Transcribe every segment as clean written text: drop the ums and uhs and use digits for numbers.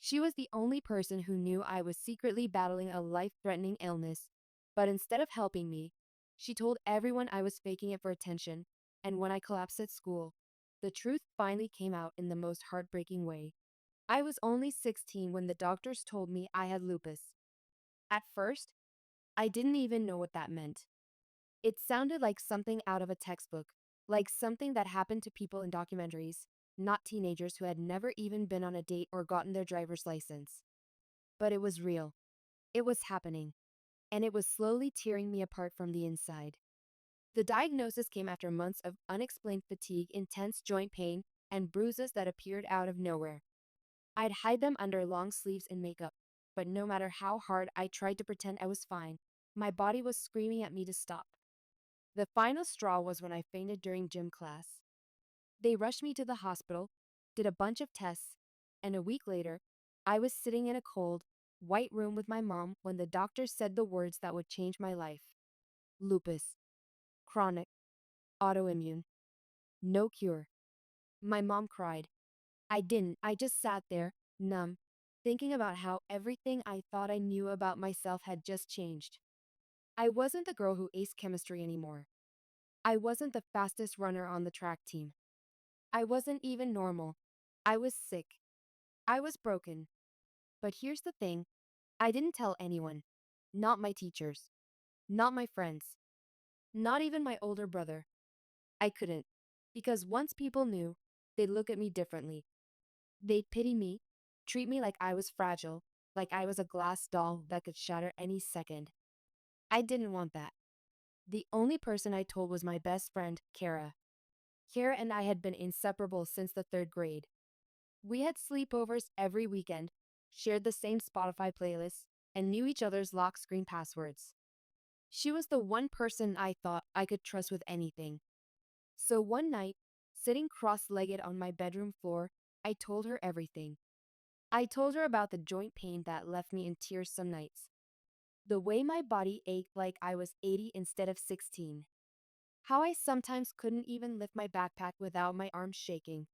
She was the only person who knew I was secretly battling a life-threatening illness. But instead of helping me, she told everyone I was faking it for attention, and when I collapsed at school, the truth finally came out in the most heartbreaking way. I was only 16 when the doctors told me I had lupus. At first, I didn't even know what that meant. It sounded like something out of a textbook, like something that happened to people in documentaries, not teenagers who had never even been on a date or gotten their driver's license. But it was real. It was happening, and it was slowly tearing me apart from the inside. The diagnosis came after months of unexplained fatigue, intense joint pain, and bruises that appeared out of nowhere. I'd hide them under long sleeves and makeup, but no matter how hard I tried to pretend I was fine, my body was screaming at me to stop. The final straw was when I fainted during gym class. They rushed me to the hospital, did a bunch of tests, and a week later, I was sitting in a cold, white room with my mom when the doctor said the words that would change my life. Lupus. Chronic. Autoimmune. No cure. My mom cried. I didn't. I just sat there, numb, thinking about how everything I thought I knew about myself had just changed. I wasn't the girl who aced chemistry anymore. I wasn't the fastest runner on the track team. I wasn't even normal. I was sick. I was broken. But here's the thing, I didn't tell anyone. Not my teachers. Not my friends. Not even my older brother. I couldn't. Because once people knew, they'd look at me differently. They'd pity me, treat me like I was fragile, like I was a glass doll that could shatter any second. I didn't want that. The only person I told was my best friend, Kara. Kara and I had been inseparable since the third grade. We had sleepovers every weekend, shared the same Spotify playlists, and knew each other's lock screen passwords. She was the one person I thought I could trust with anything. So one night, sitting cross-legged on my bedroom floor, I told her everything. I told her about the joint pain that left me in tears some nights. The way my body ached like I was 80 instead of 16. How I sometimes couldn't even lift my backpack without my arms shaking.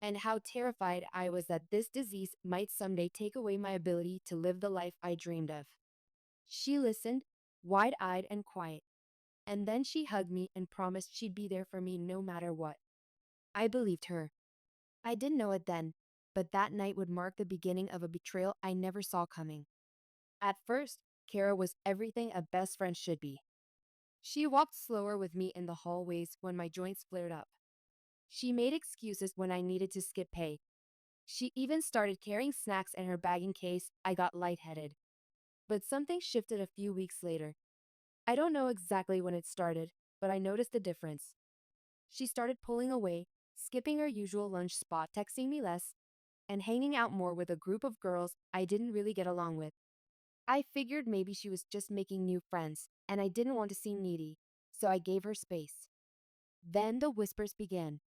And how terrified I was that this disease might someday take away my ability to live the life I dreamed of. She listened, wide-eyed and quiet, and then she hugged me and promised she'd be there for me no matter what. I believed her. I didn't know it then, but that night would mark the beginning of a betrayal I never saw coming. At first, Kara was everything a best friend should be. She walked slower with me in the hallways when my joints flared up. She made excuses when I needed to skip pay. She even started carrying snacks in her bag in case I got lightheaded. But something shifted a few weeks later. I don't know exactly when it started, but I noticed a difference. She started pulling away, skipping her usual lunch spot, texting me less, and hanging out more with a group of girls I didn't really get along with. I figured maybe she was just making new friends, and I didn't want to seem needy, so I gave her space. Then the whispers began.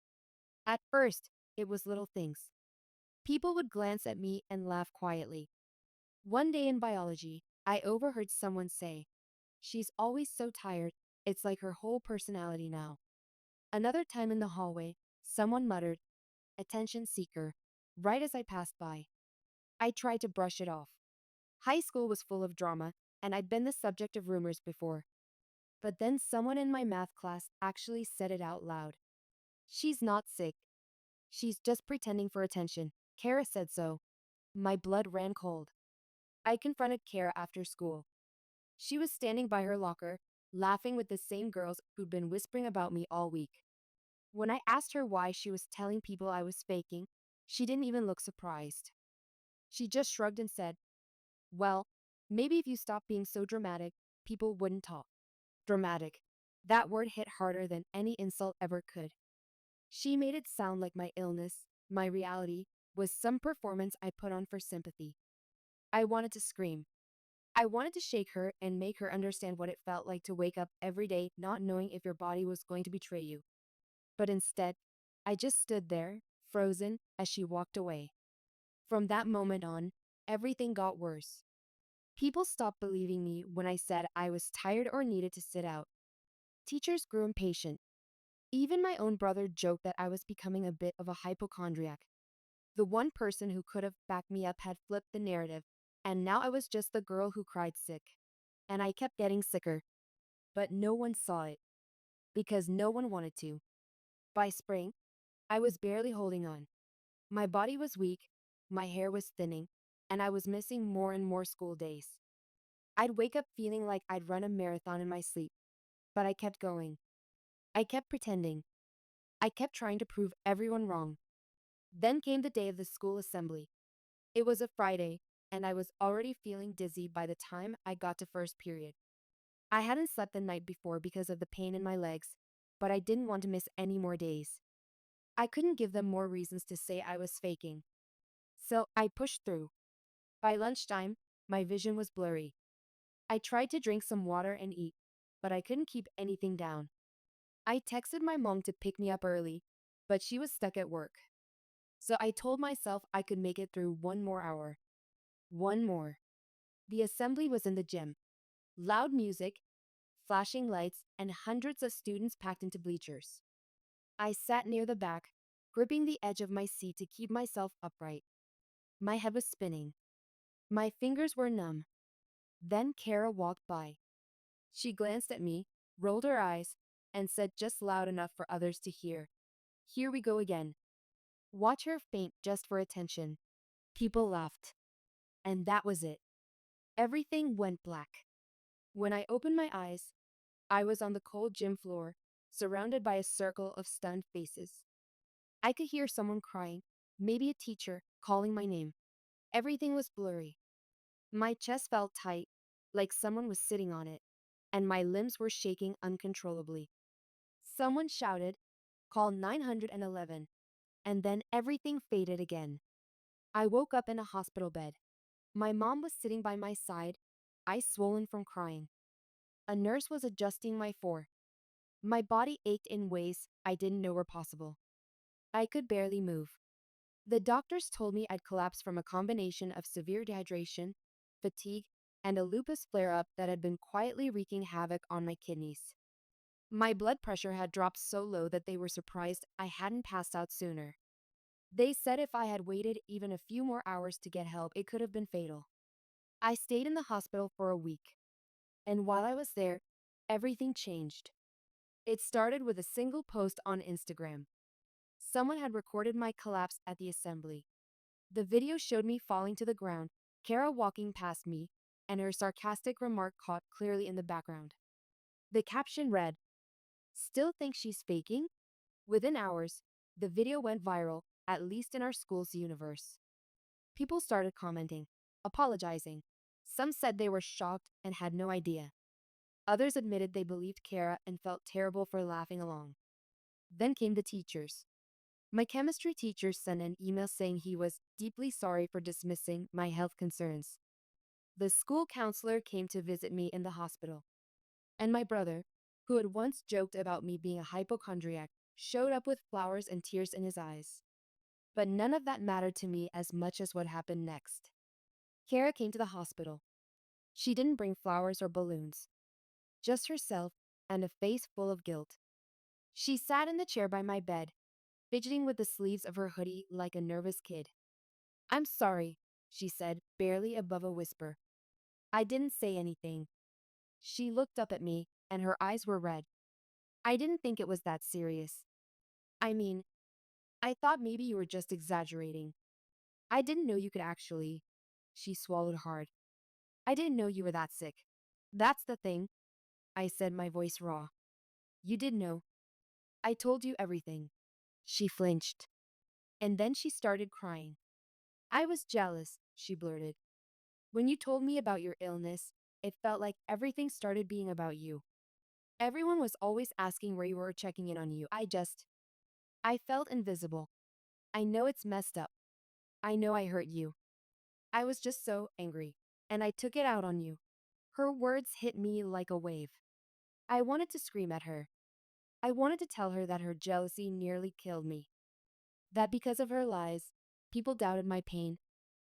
At first, it was little things. People would glance at me and laugh quietly. One day in biology, I overheard someone say, "She's always so tired, it's like her whole personality now." Another time in the hallway, someone muttered, "Attention seeker," right as I passed by. I tried to brush it off. High school was full of drama, and I'd been the subject of rumors before. But then someone in my math class actually said it out loud. "She's not sick. She's just pretending for attention. Kara said so." My blood ran cold. I confronted Kara after school. She was standing by her locker, laughing with the same girls who'd been whispering about me all week. When I asked her why she was telling people I was faking, she didn't even look surprised. She just shrugged and said, "Well, maybe if you stopped being so dramatic, people wouldn't talk." Dramatic. That word hit harder than any insult ever could. She made it sound like my illness, my reality, was some performance I put on for sympathy. I wanted to scream. I wanted to shake her and make her understand what it felt like to wake up every day not knowing if your body was going to betray you. But instead, I just stood there, frozen, as she walked away. From that moment on, everything got worse. People stopped believing me when I said I was tired or needed to sit out. Teachers grew impatient. Even my own brother joked that I was becoming a bit of a hypochondriac. The one person who could have backed me up had flipped the narrative, and now I was just the girl who cried sick. And I kept getting sicker. But no one saw it, because no one wanted to. By spring, I was barely holding on. My body was weak, my hair was thinning, and I was missing more and more school days. I'd wake up feeling like I'd run a marathon in my sleep, but I kept going. I kept pretending. I kept trying to prove everyone wrong. Then came the day of the school assembly. It was a Friday, and I was already feeling dizzy by the time I got to first period. I hadn't slept the night before because of the pain in my legs, but I didn't want to miss any more days. I couldn't give them more reasons to say I was faking. So I pushed through. By lunchtime, my vision was blurry. I tried to drink some water and eat, but I couldn't keep anything down. I texted my mom to pick me up early, but she was stuck at work. So I told myself I could make it through one more hour. One more. The assembly was in the gym. Loud music, flashing lights, and hundreds of students packed into bleachers. I sat near the back, gripping the edge of my seat to keep myself upright. My head was spinning. My fingers were numb. Then Kara walked by. She glanced at me, rolled her eyes, and said just loud enough for others to hear, "Here we go again." Watch her faint just for attention. People laughed. And that was it. Everything went black. When I opened my eyes, I was on the cold gym floor, surrounded by a circle of stunned faces. I could hear someone crying, maybe a teacher calling my name. Everything was blurry. My chest felt tight, like someone was sitting on it, and my limbs were shaking uncontrollably. Someone shouted, "Call 911," and then everything faded again. I woke up in a hospital bed. My mom was sitting by my side, eyes swollen from crying. A nurse was adjusting my fore. My body ached in ways I didn't know were possible. I could barely move. The doctors told me I'd collapsed from a combination of severe dehydration, fatigue, and a lupus flare-up that had been quietly wreaking havoc on my kidneys. My blood pressure had dropped so low that they were surprised I hadn't passed out sooner. They said if I had waited even a few more hours to get help, it could have been fatal. I stayed in the hospital for a week, and while I was there, everything changed. It started with a single post on Instagram. Someone had recorded my collapse at the assembly. The video showed me falling to the ground, Kara walking past me, and her sarcastic remark caught clearly in the background. The caption read, "Still think she's faking?" Within hours, the video went viral, at least in our school's universe. People started commenting, apologizing. Some said they were shocked and had no idea. Others admitted they believed Kara and felt terrible for laughing along. Then came the teachers. My chemistry teacher sent an email saying he was deeply sorry for dismissing my health concerns. The school counselor came to visit me in the hospital. And my brother, who had once joked about me being a hypochondriac, showed up with flowers and tears in his eyes. But none of that mattered to me as much as what happened next. Kara came to the hospital. She didn't bring flowers or balloons, just herself and a face full of guilt. She sat in the chair by my bed, fidgeting with the sleeves of her hoodie like a nervous kid. "I'm sorry," she said, barely above a whisper. I didn't say anything. She looked up at me, and her eyes were red. "I didn't think it was that serious. I mean, I thought maybe you were just exaggerating. I didn't know you could actually." She swallowed hard. "I didn't know you were that sick." "That's the thing," I said, my voice raw. "You did know. I told you everything." She flinched, and then she started crying. "I was jealous," she blurted. "When you told me about your illness, it felt like everything started being about you. Everyone was always asking where you were, checking in on you. I felt invisible. I know it's messed up. I know I hurt you. I was just so angry, and I took it out on you." Her words hit me like a wave. I wanted to scream at her. I wanted to tell her that her jealousy nearly killed me. That because of her lies, people doubted my pain,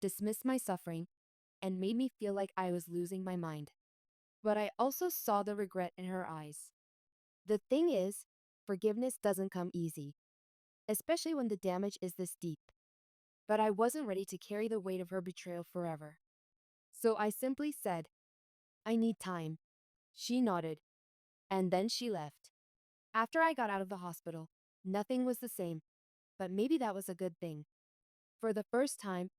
dismissed my suffering, and made me feel like I was losing my mind. But I also saw the regret in her eyes. The thing is, forgiveness doesn't come easy, especially when the damage is this deep. but I wasn't ready to carry the weight of her betrayal forever. So I simply said, I need time. She nodded, and then she left. After I got out of the hospital, nothing was the same, but maybe that was a good thing. For the first time,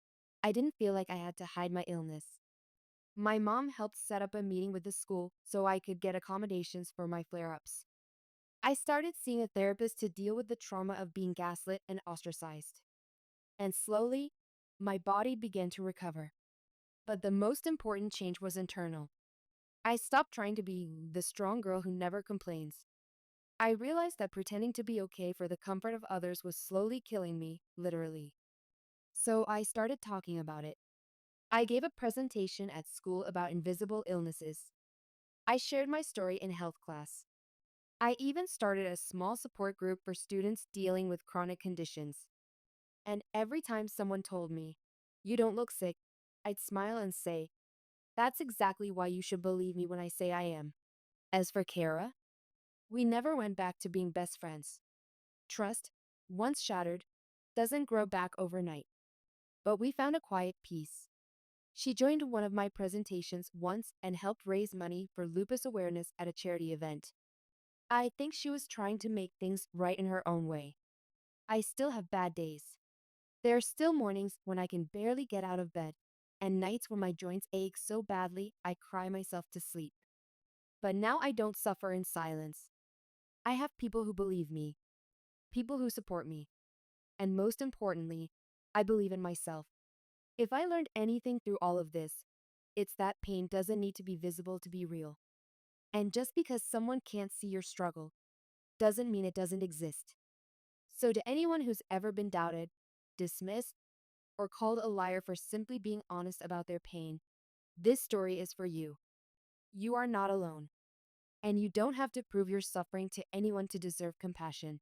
I didn't feel like I had to hide my illness. My mom helped set up a meeting with the school so I could get accommodations for my flare ups. I started seeing a therapist to deal with the trauma of being gaslit and ostracized. And slowly, my body began to recover. But the most important change was internal. I stopped trying to be the strong girl who never complains. I realized that pretending to be okay for the comfort of others was slowly killing me, literally. So I started talking about it. I gave a presentation at school about invisible illnesses. I shared my story in health class. I even started a small support group for students dealing with chronic conditions. And every time someone told me, "You don't look sick," I'd smile and say, "That's exactly why you should believe me when I say I am." As for Kara, we never went back to being best friends. Trust, once shattered, doesn't grow back overnight. But we found a quiet peace. She joined one of my presentations once and helped raise money for lupus awareness at a charity event. I think she was trying to make things right in her own way. I still have bad days. There are still mornings when I can barely get out of bed, and nights when my joints ache so badly I cry myself to sleep. But now I don't suffer in silence. I have people who believe me, people who support me, and most importantly, I believe in myself. If I learned anything through all of this, it's that pain doesn't need to be visible to be real. And just because someone can't see your struggle doesn't mean it doesn't exist. So, to anyone who's ever been doubted, dismissed, or called a liar for simply being honest about their pain, this story is for you. You are not alone, and you don't have to prove your suffering to anyone to deserve compassion.